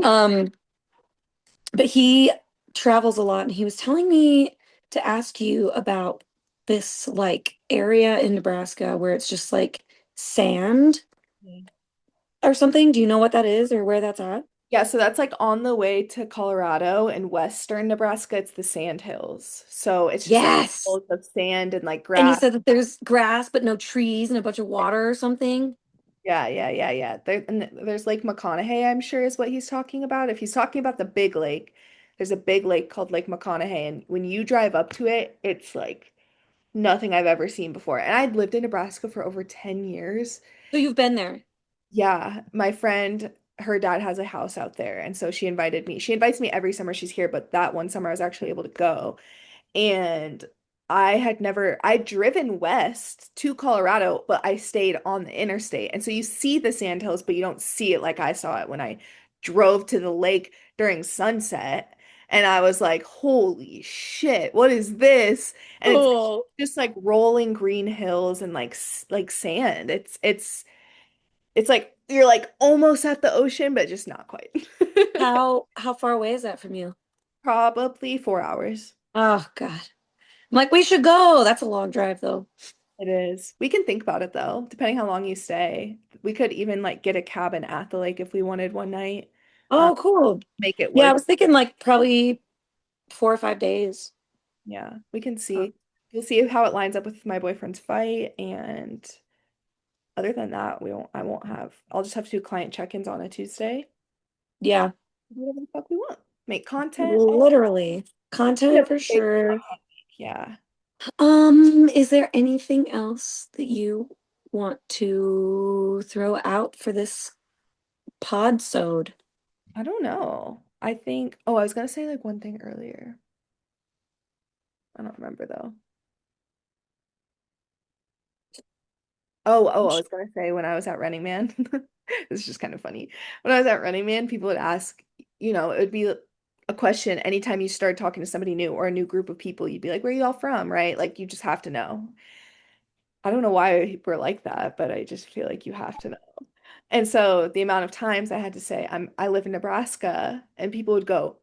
Um, but he travels a lot and he was telling me to ask you about this like area in Nebraska where it's just like sand or something. Do you know what that is or where that's at? yeah, so that's like on the way to Colorado and western Nebraska. It's the sand hills. So it's just like Yes. full of sand and like And he grass. said that there's grass but no trees and a bunch of water or something. Yeah, yeah, yeah, yeah. There's Lake McConaughey, I'm sure is what he's talking about. If he's talking about the big lake, there's a big lake called Lake McConaughey. And when you drive up to it, it's like nothing I've ever seen before. And I'd lived in Nebraska for over 10 years. So you've been there. Yeah, my friend, her dad has a house out there. And so she invited me. She invites me every summer she's here, but that one summer I was actually able to go. And I'd driven west to Colorado, but I stayed on the interstate. And so you see the sandhills, but you don't see it like I saw it when I drove to the lake during sunset. And I was like, holy shit, what is this? And it's Oh, just like rolling green hills and like like sand. It's like you're like almost at the ocean, but just not quite. how far away is that from you? Probably 4 hours. Oh God. I'm like, we should go. That's a long drive though. It is. We can think about it though, depending how long you stay. We could even like get a cabin at the lake if we wanted one night. Um, Oh, cool. make it Yeah, I worth. was thinking like probably 4 or 5 days. Yeah, we can Uh, see. We'll see how it lines up with my boyfriend's fight, and other than that, I won't have. I'll just have to do client check-ins on a Tuesday. yeah, Do whatever the fuck we want. Make content. literally. Yeah, Content for sure. yeah. Is there anything else that you want to throw out for this podsode? I don't know. I think, oh, I was gonna say like one thing earlier. I don't remember though. I was gonna say when I was at Running Man, it's just kind of funny. When I was at Running Man, people would ask, it would be a question anytime you start talking to somebody new or a new group of people, you'd be like, "Where are you all from?" Right? Like you just have to know. I don't know why we're like that, but I just feel like you have to know. And so the amount of times I had to say, I live in Nebraska, and people would go,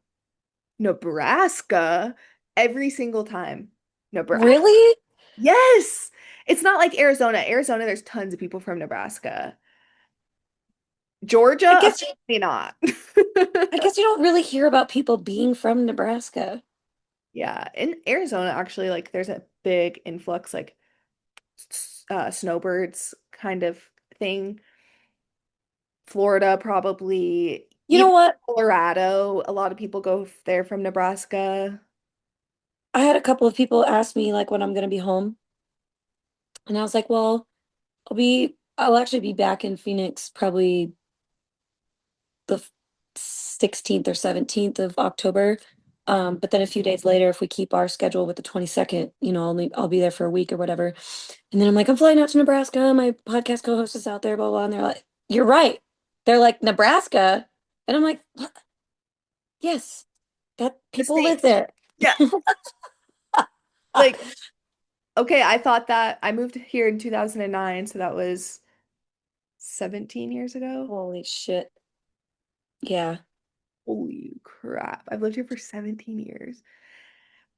Nebraska, every single time. Nebraska. Really? Yes. It's not like Arizona. Arizona, there's tons of people from Nebraska. I Georgia, guess apparently not. I guess you don't really hear about people being from Nebraska. Yeah, in Arizona, actually, like there's a big influx, like snowbirds kind of thing. Florida, probably, You know even what? Colorado, a lot of people go there from Nebraska. I had a couple of people ask me like when I'm gonna be home, and I was like, well, I'll actually be back in Phoenix probably the 16th or 17th of October. But then a few days later, if we keep our schedule with the 22nd, I'll be there for a week or whatever. And then I'm like, I'm flying out to Nebraska. My podcast co-host is out there, blah, blah. And they're like, you're right. They're like, Nebraska. And I'm like, "What? Yes, that The people live state. there." Yeah. Like, okay, I thought that I moved here in 2009, so that was 17 years ago. Holy shit. Yeah. Holy crap. I've lived here for 17 years.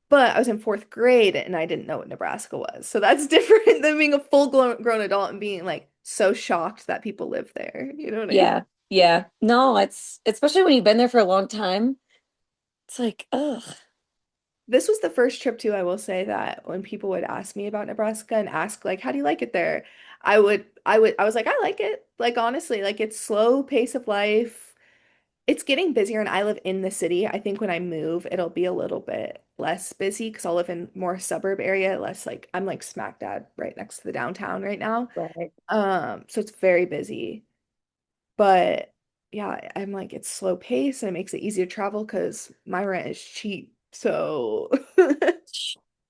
But I was in fourth grade and I didn't know what Nebraska was. So that's different than being a full grown adult and being like so shocked that people live there. You know what I mean? Yeah. Yeah. No, it's especially when you've been there for a long time. It's like, ugh. This was the first trip too, I will say that when people would ask me about Nebraska and ask like, how do you like it there? I was like, I like it. Like honestly, like it's slow pace of life. It's getting busier and I live in the city. I think when I move, it'll be a little bit less busy because I'll live in more suburb area, less like I'm like smack dab right next to the downtown right now. Right. So it's very busy. But yeah, I'm like it's slow pace and it makes it easier to travel because my rent is cheap. So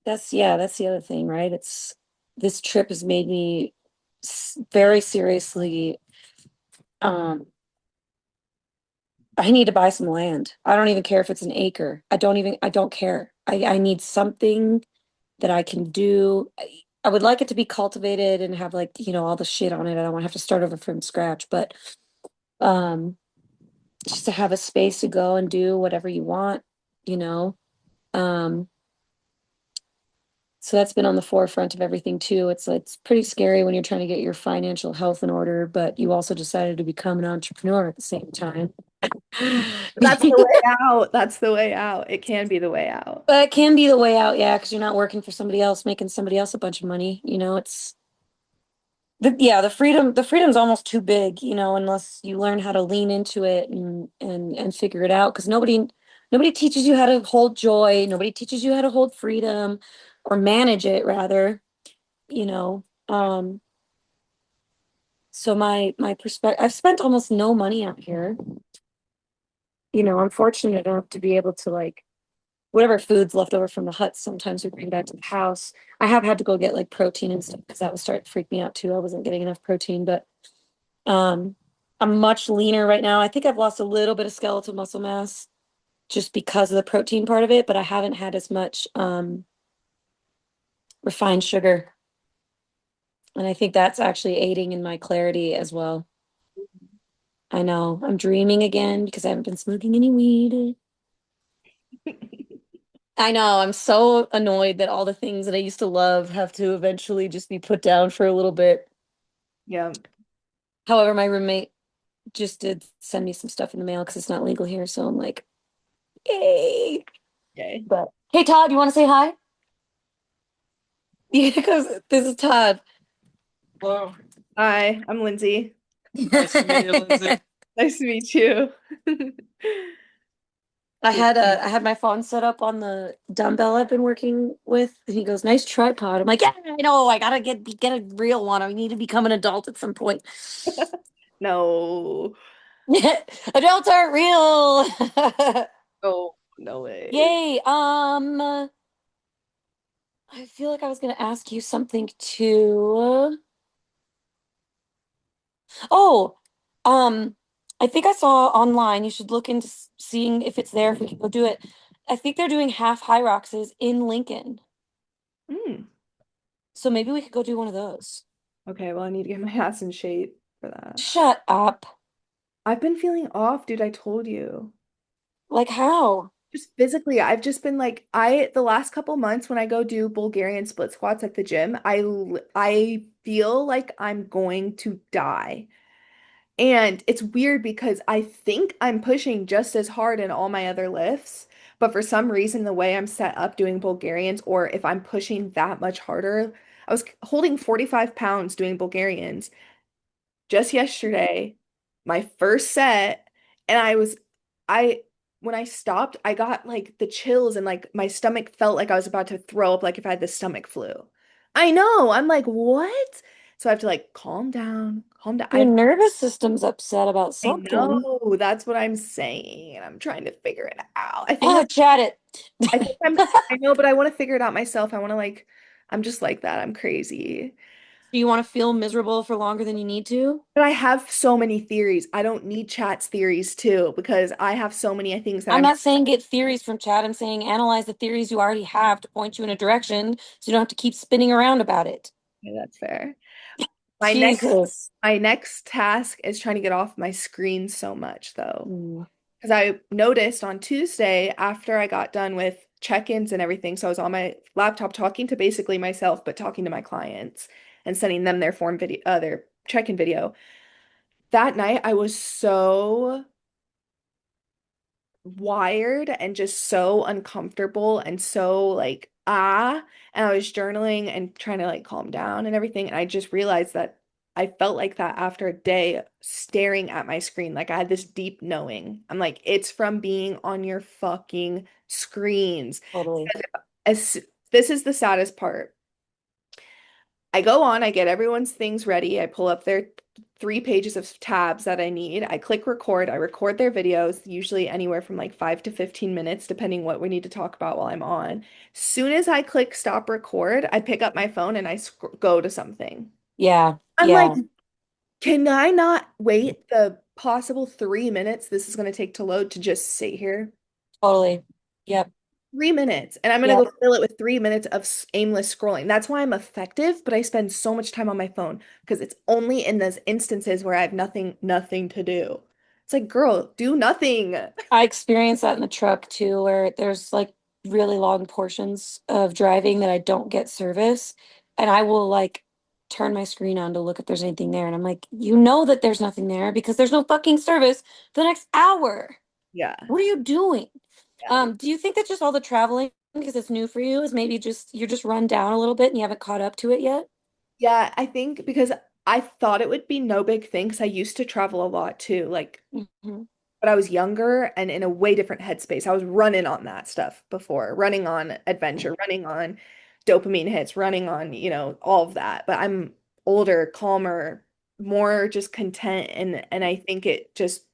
That's the other thing, right? It's this trip has made me very seriously um I need to buy some land. I don't even care if it's an acre. I don't care. I need something that I can do. I would like it to be cultivated and have like, all the shit on it. I don't want to have to start over from scratch, but um just to have a space to go and do whatever you want, you know. Um So that's been on the forefront of everything too. It's pretty scary when you're trying to get your financial health in order, but you also decided to become an entrepreneur at the same time. that's the way out. That's the way out. It can be the way out. But it can be the way out, yeah, because you're not working for somebody else, making somebody else a bunch of money. The freedom's almost too big, unless you learn how to lean into it and figure it out. Because nobody teaches you how to hold joy. Nobody teaches you how to hold freedom or manage it rather, you know. So my perspective, I've spent almost no money out here. I'm fortunate enough to be able to like whatever food's left over from the hut, sometimes we bring back to the house. I have had to go get like protein and stuff because that was starting to freak me out too. I wasn't getting enough protein, but um I'm much leaner right now. I think I've lost a little bit of skeletal muscle mass just because of the protein part of it, but I haven't had as much refined sugar. And I think that's actually aiding in my clarity as well. I know I'm dreaming again because I haven't been smoking any weed. I know. I'm so annoyed that all the things that I used to love have to eventually just be put down for a little bit. Yeah. However, my roommate just did send me some stuff in the mail because it's not legal here. So I'm like, yay. Okay. But hey, Todd, you want to say hi? Yeah, because this is Todd. Hello. Hi, I'm Lindsay. Nice to meet you, Lindsay. Nice to meet you. I had my phone set up on the dumbbell I've been working with, and he goes, "Nice tripod." I'm like, "Yeah, I know. I gotta get a real one. I need to become an adult at some point." No. Adults aren't real. Oh, no way. Yay. I feel like I was gonna ask you something too. Oh, um, I think I saw online. You should look into seeing if it's there, if we can go do it. I think they're doing half high roxes in Lincoln. Hmm. So maybe we could go do one of those. Okay, well, I need to get my ass in shape for that. Shut up. I've been feeling off, dude. I told you. Like how? Just physically, I've just been like, the last couple months when I go do Bulgarian split squats at the gym, I feel like I'm going to die. And it's weird because I think I'm pushing just as hard in all my other lifts, but for some reason, the way I'm set up doing Bulgarians, or if I'm pushing that much harder, I was holding 45 pounds doing Bulgarians just yesterday, my first set, and I, when I stopped, I got like the chills and like my stomach felt like I was about to throw up, like if I had the stomach flu. I know. I'm like, what? So I have to like calm down, calm down. Your nervous system's upset about I something. know that's what I'm saying, and I'm trying to figure it out. Oh, chat it. I think I know, but I want to figure it out myself. I want to like, I'm just like that. I'm crazy. Do you want to feel miserable for longer than you need to? But I have so many theories. I don't need chat's theories too, because I have so many things that I'm I'm. not saying get theories from chat. I'm saying analyze the theories you already have to point you in a direction so you don't have to keep spinning around about it. Yeah, that's fair. My next Jesus. my next task is trying to get off my screen so much though. Mm, Because I noticed on Tuesday after I got done with check-ins and everything, so I was on my laptop talking to basically myself, but talking to my clients and sending them their form video, their check-in video. That night I was so wired and just so uncomfortable and so like and I was journaling and trying to like calm down and everything, and I just realized that I felt like that after a day staring at my screen. Like I had this deep knowing. I'm like, it's from being on your fucking screens. totally. As this is the saddest part. I go on, I get everyone's things ready. I pull up their 3 pages of tabs that I need. I click record. I record their videos, usually anywhere from like 5 to 15 minutes, depending what we need to talk about while I'm on. Soon as I click stop record, I pick up my phone and I sc go to something. Yeah. I'm like, Yeah. can I not wait the possible 3 minutes this is going to take to load to just sit here? Totally. Yep. 3 minutes, and I'm gonna Yep. go fill it with 3 minutes of aimless scrolling. That's why I'm effective, but I spend so much time on my phone because it's only in those instances where I have nothing to do. It's like, girl, do nothing. I experienced that in the truck too, where there's like really long portions of driving that I don't get service. And I will like turn my screen on to look if there's anything there. And I'm like, you know that there's nothing there because there's no fucking service for the next hour. Yeah, What are you doing? yeah, Do you think that just all the traveling, because it's new for you, is maybe just you're just run down a little bit and you haven't caught up to it yet? yeah. I think because I thought it would be no big thing because I used to travel a lot too. Like, Hmm. but I was younger and in a way different headspace. I was running on that stuff before, running on adventure, running on dopamine hits, running on, all of that. But I'm older, calmer, more just content, and I think it just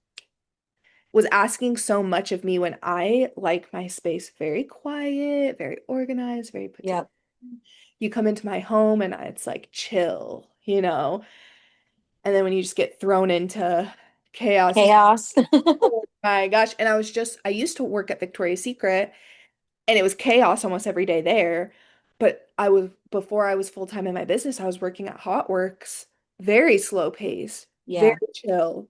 was asking so much of me when I like my space very quiet, very organized, very put together. Yep. You come into my home and it's like chill. And then when you just get thrown into chaos, Chaos. oh my gosh. And I used to work at Victoria's Secret and it was chaos almost every day there. But before I was full-time in my business, I was working at Hotworks, very slow pace, very Yeah. chill,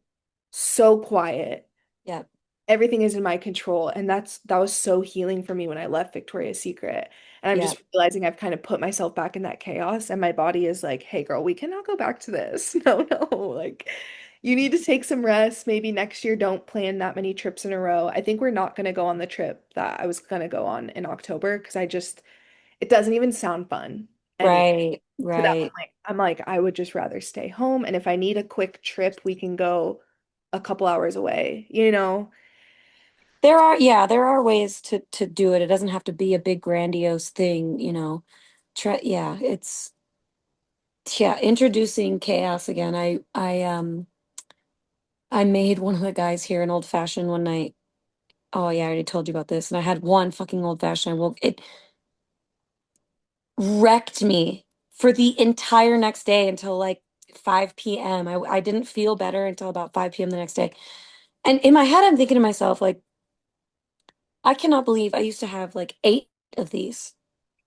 so quiet. Yep. Everything is in my control. And that was so healing for me when I left Victoria's Secret. And I'm just Yep. realizing I've kind of put myself back in that chaos. And my body is like, hey, girl, we cannot go back to this. No, no. Like, you need to take some rest. Maybe next year, don't plan that many trips in a row. I think we're not going to go on the trip that I was going to go on in October because it doesn't even sound fun. And Right. to that Right. point, I'm like, I would just rather stay home. And if I need a quick trip, we can go a couple hours away. There are ways to do it. It doesn't have to be a big grandiose thing, Try, yeah, introducing chaos again. I I made one of the guys here an old fashioned one night. Oh yeah, I already told you about this. And I had one fucking old fashioned. It wrecked me for the entire next day until like 5 p.m. I didn't feel better until about 5 p.m. the next day. And in my head, I'm thinking to myself, like, I cannot believe I used to have like 8 of these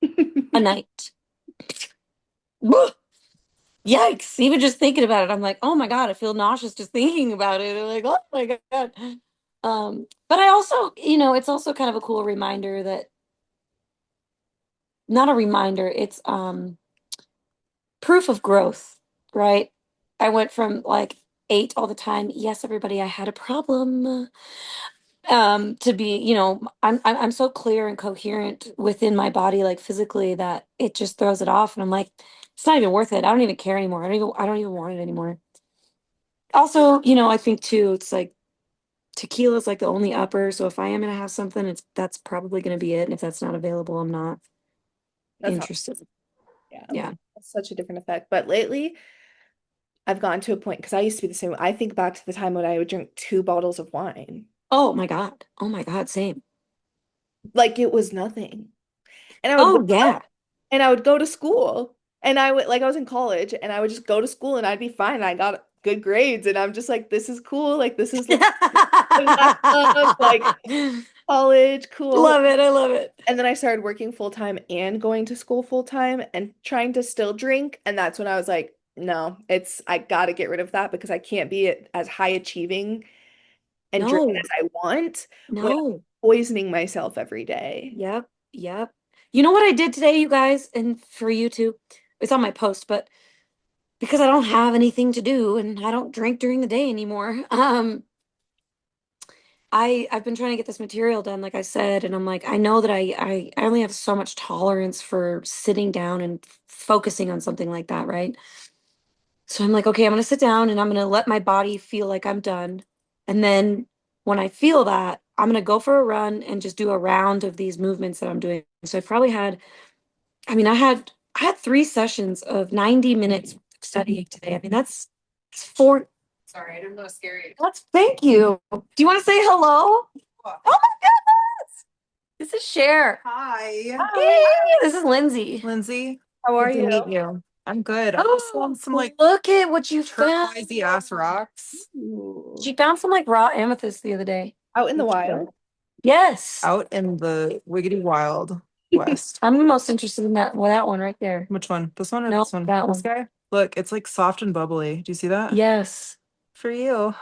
a night. Yikes. Even just thinking about it, I'm like, oh my God, I feel nauseous just thinking about it. I'm like, oh my God. But I also, it's also kind of a cool reminder that not a reminder, it's proof of growth, right? I went from like 8 all the time. Yes, everybody, I had a problem. To be, I'm so clear and coherent within my body, like physically, that it just throws it off. And I'm like, it's not even worth it. I don't even care anymore. I don't even want it anymore. Also, I think too, it's like tequila is like the only upper. So if I am gonna have something, that's probably gonna be it. And if that's not available, I'm not That's how, interested. yeah, Yeah. that's such a different effect. But lately, I've gotten to a point because I used to be the same. I think back to the time when I would drink 2 bottles of wine, Oh my God. Oh my God. Same. like it was nothing. And I would go Oh yeah. and I would go to school, and I would like I was in college, and I would just go to school, and I'd be fine. And I got good grades, and I'm just like, this is cool. Like this is like what I love, like college, cool. Love it. I love it. And then I started working full time and going to school full time and trying to still drink. And that's when I was like, no, I gotta get rid of that because I can't be as high achieving and driven No, as I want when I'm no. poisoning myself every day. Yep. Yep. You know what I did today, you guys, and for you too? It's on my post, but because I don't have anything to do and I don't drink during the day anymore, I've been trying to get this material done, like I said, and I'm like, I know that I only have so much tolerance for sitting down and focusing on something like that, right? So I'm like, okay, I'm gonna sit down and I'm gonna let my body feel like I'm done. And then when I feel that, I'm gonna go for a run and just do a round of these movements that I'm doing. So I probably had, I mean, I had 3 sessions of 90 minutes of studying today. I mean, that's four. Sorry, I didn't know scary. Thank you. Do you want to say hello? Oh my goodness. This is Cher. Hi, Hey, this is Lindsay. Lindsay. How are Good to you? meet you. I'm good. I just found some like Look at what you found. turquoisey ass rocks Ooh. She found some like raw amethyst the other day. Out in the wild. Yes. out in the wiggity wild west. I'm most interested in that one right there. Which one? This one or No, this one? that This one. guy? Look, it's like soft and bubbly. Do you see that? Yes. For you.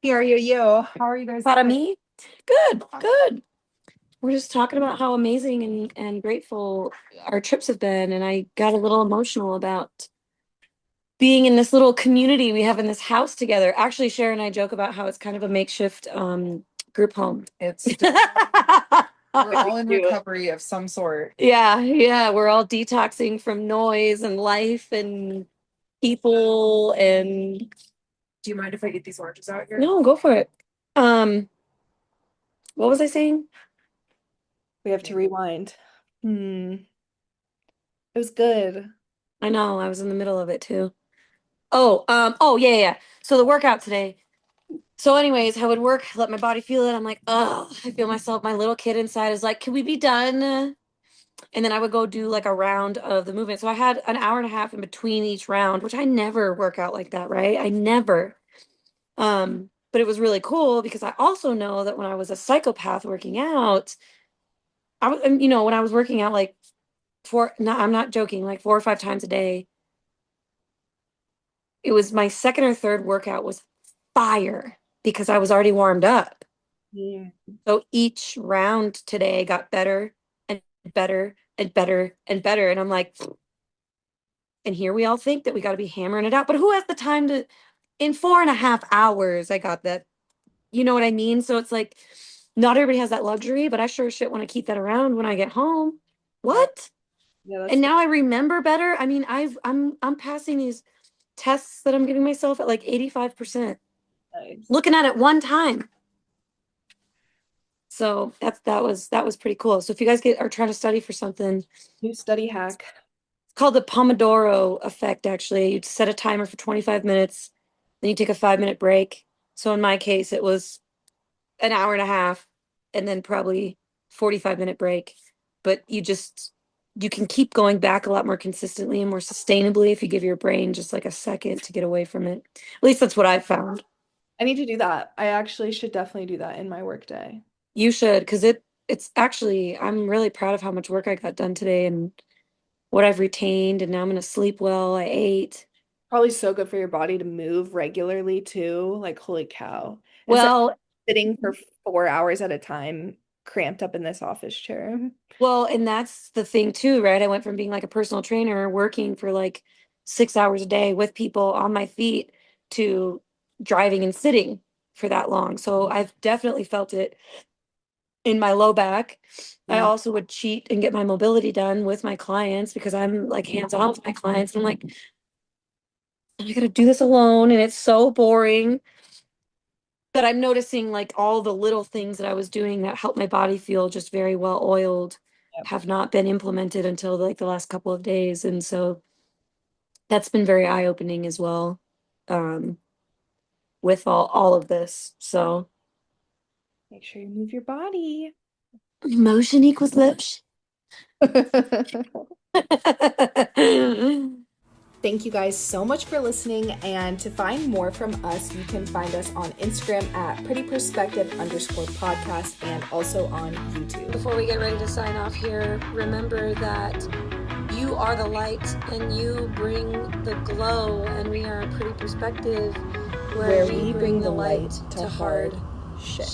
Here are you. How are you guys Proud of doing? me? Good, good. We're just talking about how amazing and grateful our trips have been, and I got a little emotional about being in this little community we have in this house together. Actually, Sharon and I joke about how it's kind of a makeshift group home. It's we're all in Cute. recovery of some sort. Yeah, yeah, we're all detoxing from noise and life and people and Do you mind if I get these oranges out here? no, go for it. Um, what was I saying? We have to rewind. Hmm. It was good. I know, I was in the middle of it too. Oh, yeah, yeah, yeah. So the workout today. So, anyways, I would work, let my body feel it. I'm like, oh, I feel myself. My little kid inside is like, can we be done? And then I would go do like a round of the movement. So I had an hour and a half in between each round, which I never work out like that, right? I never. But it was really cool because I also know that when I was a psychopath working out, I was, when I was working out like no, I'm not joking, like 4 or 5 times a day, it was my second or third workout was fire because I was already warmed up. Yeah. So each round today got better and better and better and better. And I'm like, and here we all think that we got to be hammering it out. But who has the time to, in 4.5 hours, I got that. You know what I mean? So it's like, not everybody has that luxury, but I sure shit want to keep that around when I get home. What? Yeah, that's And now I remember better. I mean, I'm passing these tests that I'm giving myself at like 85%. nice. Looking at it one time. So that was pretty cool. So if you guys are trying to study for something, New study hack. it's called the Pomodoro effect, actually. You set a timer for 25 minutes, then you take a 5-minute break. So in my case, it was an hour and a half and then probably 45-minute break. But you can keep going back a lot more consistently and more sustainably if you give your brain just like a second to get away from it. At least that's what I've found. I need to do that. I actually should definitely do that in my workday. You should, because it's actually, I'm really proud of how much work I got done today and what I've retained, and now I'm gonna sleep well. I ate. Probably so good for your body to move regularly too. Like, holy cow. Instead of Well, sitting for 4 hours at a time, cramped up in this office chair. well, and that's the thing too, right? I went from being like a personal trainer, working for like 6 hours a day with people on my feet, to driving and sitting for that long. So I've definitely felt it in my low back. I Mm. also would cheat and get my mobility done with my clients because I'm like hands-on with my clients. I'm like, I gotta do this alone, and it's so boring. But I'm noticing like all the little things that I was doing that helped my body feel just very well oiled Yep. have not been implemented until like the last couple of days. And so that's been very eye-opening as well, um, with all of this. So Make sure you move your body. emotion equals motion. Thank you guys so much for listening. And to find more from us, you can find us on Instagram at prettyperspective_podcast and also on YouTube. Before we get ready to sign off here, remember that you are the light and you bring the glow, and we are a Pretty Perspective where we bring the light to hard shit.